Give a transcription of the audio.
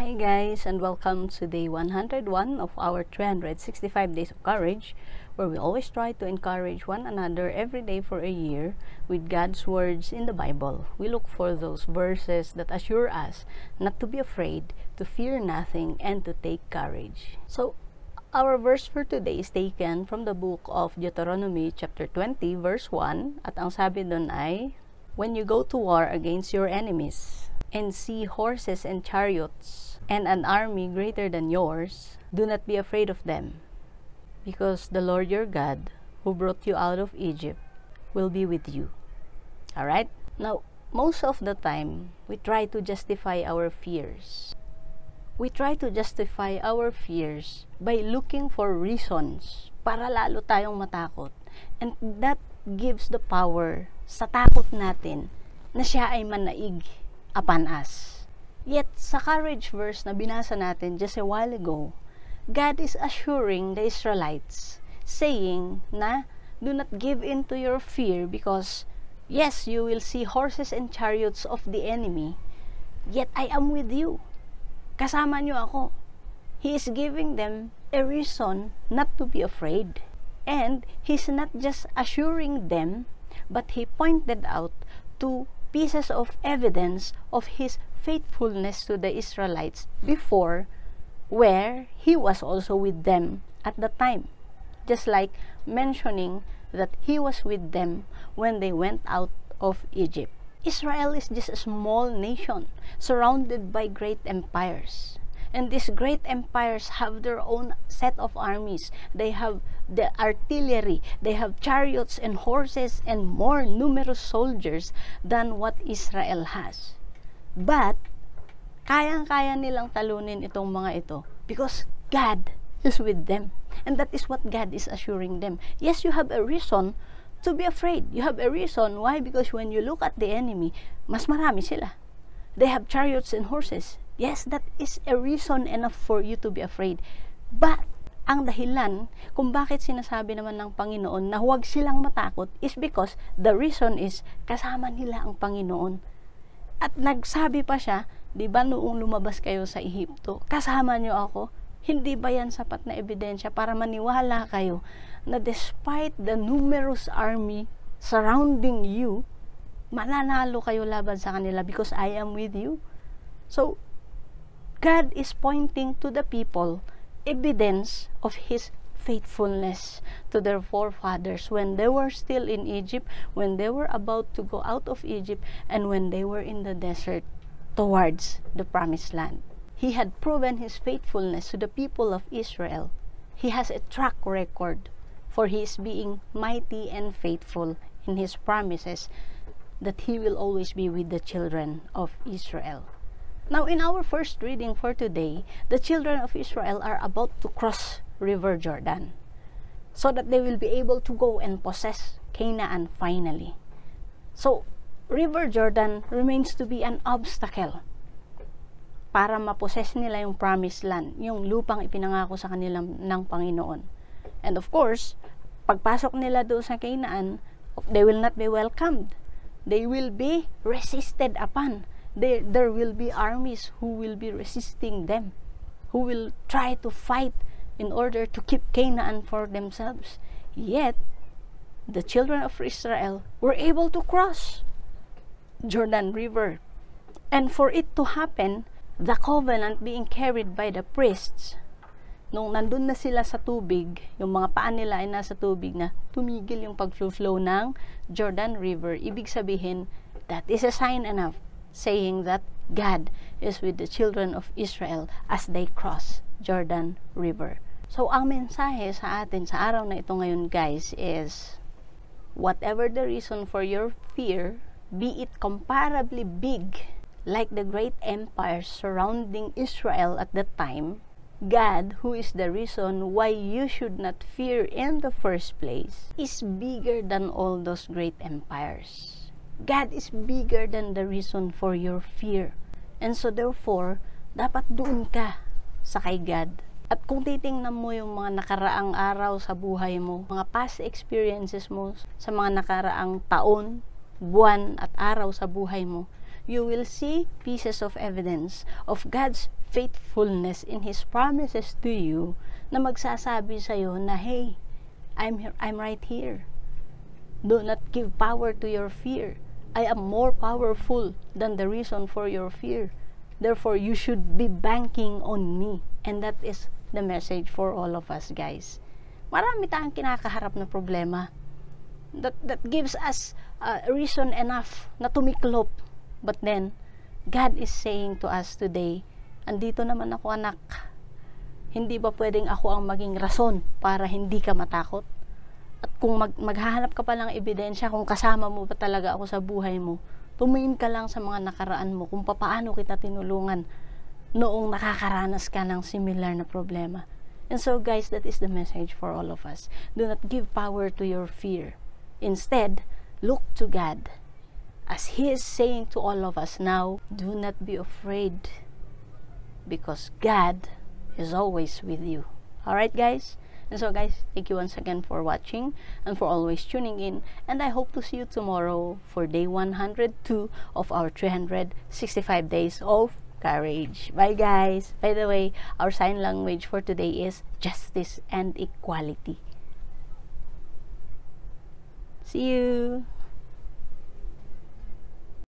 Hi guys, and welcome to day 101 of our 365 Days of Courage, where we always try to encourage one another every day for a year with God's words in the Bible. We look for those verses that assure us not to be afraid, to fear nothing, and to take courage. So, our verse for today is taken from the book of Deuteronomy chapter 20 verse 1, at ang sabi doon ay, "When you go to war against your enemies, and see horses and chariots, and an army greater than yours, do not be afraid of them, because the Lord your God, who brought you out of Egypt, will be with you." Alright? Now, most of the time, we try to justify our fears. We try to justify our fears by looking for reasons para lalo tayong matakot. And that gives the power sa takot natin na siya ay manaig upon us. Yet, sa courage verse na binasa natin just a while ago, God is assuring the Israelites, saying na, do not give in to your fear because, yes, you will see horses and chariots of the enemy, yet I am with you. Kasama niyo ako. He is giving them a reason not to be afraid. And He's not just assuring them, but He pointed out two pieces of evidence of His faithfulness to the Israelites before, where He was also with them at the time. Just like mentioning that He was with them when they went out of Egypt. Israel is just a small nation surrounded by great empires. And these great empires have their own set of armies. They have the artillery, they have chariots and horses and more numerous soldiers than what Israel has. But, kayang-kaya nilang talunin itong mga ito because God is with them. And that is what God is assuring them. Yes, you have a reason to be afraid. You have a reason. Why? Because when you look at the enemy, mas marami sila. They have chariots and horses. Yes, that is a reason enough for you to be afraid. But, ang dahilan kung bakit sinasabi naman ng Panginoon na huwag silang matakot is because the reason is kasama nila ang Panginoon. At nagsabi pa siya, di ba noong lumabas kayo sa Ehipto, kasama niyo ako? Hindi ba yan sapat na ebidensya para maniwala kayo na despite the numerous army surrounding you, mananalo kayo laban sa kanila because I am with you? So, God is pointing to the people evidence of His faithfulness to their forefathers when they were still in Egypt, when they were about to go out of Egypt, and when they were in the desert towards the promised land. He had proven His faithfulness to the people of Israel. He has a track record for His being mighty and faithful in His promises that He will always be with the children of Israel. Now, in our first reading for today, the children of Israel are about to cross River Jordan so that they will be able to go and possess Canaan finally. So, River Jordan remains to be an obstacle para mapossess nila yung promised land, yung lupang ipinangako sa kanilang ng Panginoon. And of course, pagpasok nila doon sa Canaan, they will not be welcomed. They will be resisted upon. There will be armies who will be resisting them, who will try to fight in order to keep Canaan for themselves. Yet, the children of Israel were able to cross Jordan River. And for it to happen, the covenant being carried by the priests, nung nandun na sila sa tubig, yung mga paa nila ay nasa tubig na tumigil yung pag-flow ng Jordan River, ibig sabihin, that is a sign enough saying that God is with the children of Israel as they cross Jordan River. So, ang mensahe sa atin sa araw na ito ngayon, guys, is whatever the reason for your fear, be it comparably big, like the great empires surrounding Israel at that time, God, who is the reason why you should not fear in the first place, is bigger than all those great empires. God is bigger than the reason for your fear. And so therefore, dapat doon ka sa kay God. At kung titingnan mo yung mga nakaraang araw sa buhay mo, mga past experiences mo sa mga nakaraang taon, buwan at araw sa buhay mo, you will see pieces of evidence of God's faithfulness in His promises to you na magsasabi sa'yo na, hey, I'm right here. Do not give power to your fear. I am more powerful than the reason for your fear. Therefore, you should be banking on me. And that is the message for all of us, guys. Marami tayong kinakaharap na problema. That gives us reason enough na tumiklop. But then, God is saying to us today, andito naman ako, anak. Hindi ba pwedeng ako ang maging rason para hindi ka matakot? At kung maghahanap ka pa ng ebidensya kung kasama mo ba talaga ako sa buhay mo, tumingin ka lang sa mga nakaraan mo kung paano kita tinulungan noong nakakaranas ka ng similar na problema. And so guys, that is the message for all of us. Do not give power to your fear. Instead, look to God. As He is saying to all of us now, do not be afraid, because God is always with you. Alright guys? And so guys, thank you once again for watching and for always tuning in, and I hope to see you tomorrow for day 102 of our 365 days of courage. Bye guys! By the way, our sign language for today is justice and equality. See you!